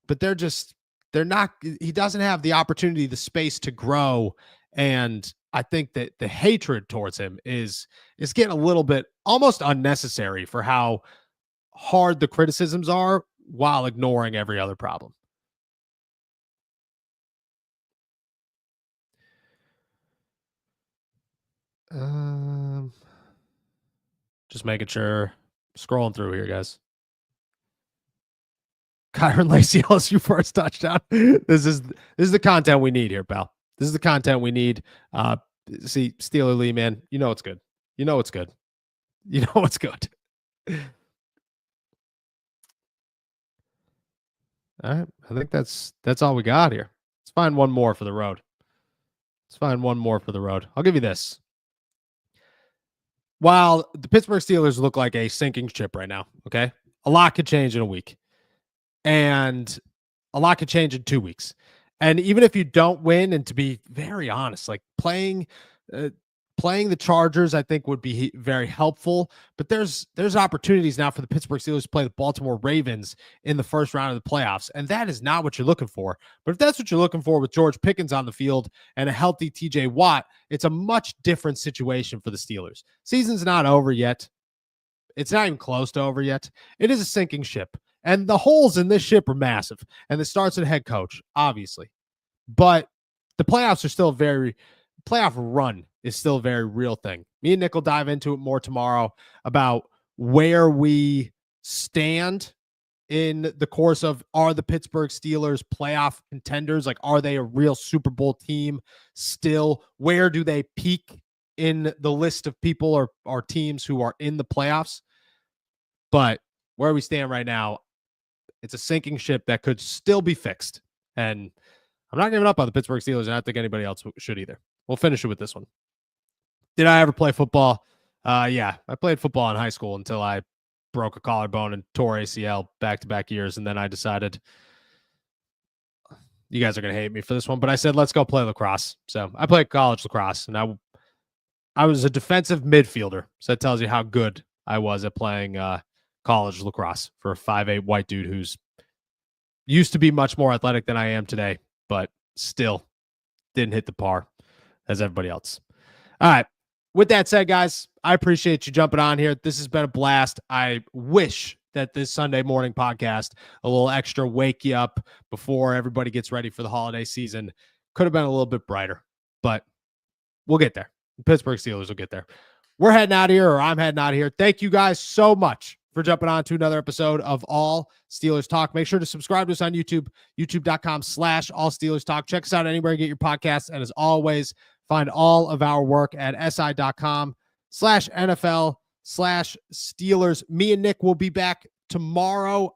but he doesn't have the opportunity, the space to grow. And I think that the hatred towards him is getting a little bit almost unnecessary for how hard the criticisms are while ignoring every other problem. Just making sure. Scrolling through here, guys. Kyron Lacy LSU first touchdown. This is the content we need here, pal. This is the content we need. See, Steeler Lee, man, you know it's good. You know it's good. You know it's good. All right. I think that's all we got here. Let's find one more for the road. I'll give you this. While the Pittsburgh Steelers look like a sinking ship right now, okay? A lot could change in a week. And a lot could change in 2 weeks. And even if you don't win, and to be very honest, like playing the Chargers, I think would be very helpful. But there's opportunities now for the Pittsburgh Steelers to play the Baltimore Ravens in the first round of the playoffs. And that is not what you're looking for. But if that's what you're looking for with George Pickens on the field and a healthy TJ Watt, it's a much different situation for the Steelers. Season's not over yet. It's not even close to over yet. It is a sinking ship. And the holes in this ship are massive. And it starts at head coach, obviously. But the playoffs are still playoff run is still a very real thing. Me and Nick will dive into it more tomorrow about where we stand in the course of, are the Pittsburgh Steelers playoff contenders? Like, are they a real Super Bowl team still? Where do they peak in the list of people or teams who are in the playoffs? But where we stand right now, it's a sinking ship that could still be fixed. And I'm not giving up on the Pittsburgh Steelers, and I don't think anybody else should either. We'll finish it with this one. Did I ever play football? Yeah, I played football in high school until I broke a collarbone and tore ACL back-to-back years, and then I decided, you guys are going to hate me for this one, but I said, let's go play lacrosse. So I played college lacrosse, and I was a defensive midfielder, so that tells you how good I was at playing college lacrosse for a 5'8" white dude who's used to be much more athletic than I am today, but still didn't hit the par as everybody else. All right. With that said, guys, I appreciate you jumping on here. This has been a blast. I wish that this Sunday morning podcast, a little extra wake you up before everybody gets ready for the holiday season, could have been a little bit brighter, but we'll get there. The Pittsburgh Steelers will get there. We're heading out of here, or I'm heading out of here. Thank you guys so much for jumping on to another episode of All Steelers Talk. Make sure to subscribe to us on YouTube, youtube.com/All Steelers Talk. Check us out anywhere you get your podcasts. And as always, find all of our work at si.com/NFL/Steelers. Me and Nick will be back tomorrow.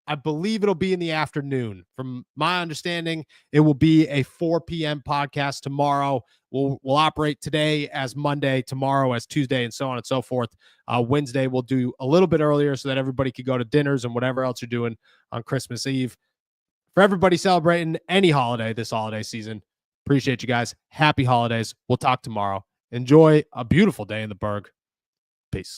I believe it'll be in the afternoon. From my understanding, it will be a 4 p.m. podcast tomorrow. We'll operate today as Monday, tomorrow as Tuesday, and so on and so forth. Wednesday, we'll do a little bit earlier so that everybody could go to dinners and whatever else you're doing on Christmas Eve. For everybody celebrating any holiday this holiday season, appreciate you guys. Happy holidays. We'll talk tomorrow. Enjoy a beautiful day in the Berg. Peace.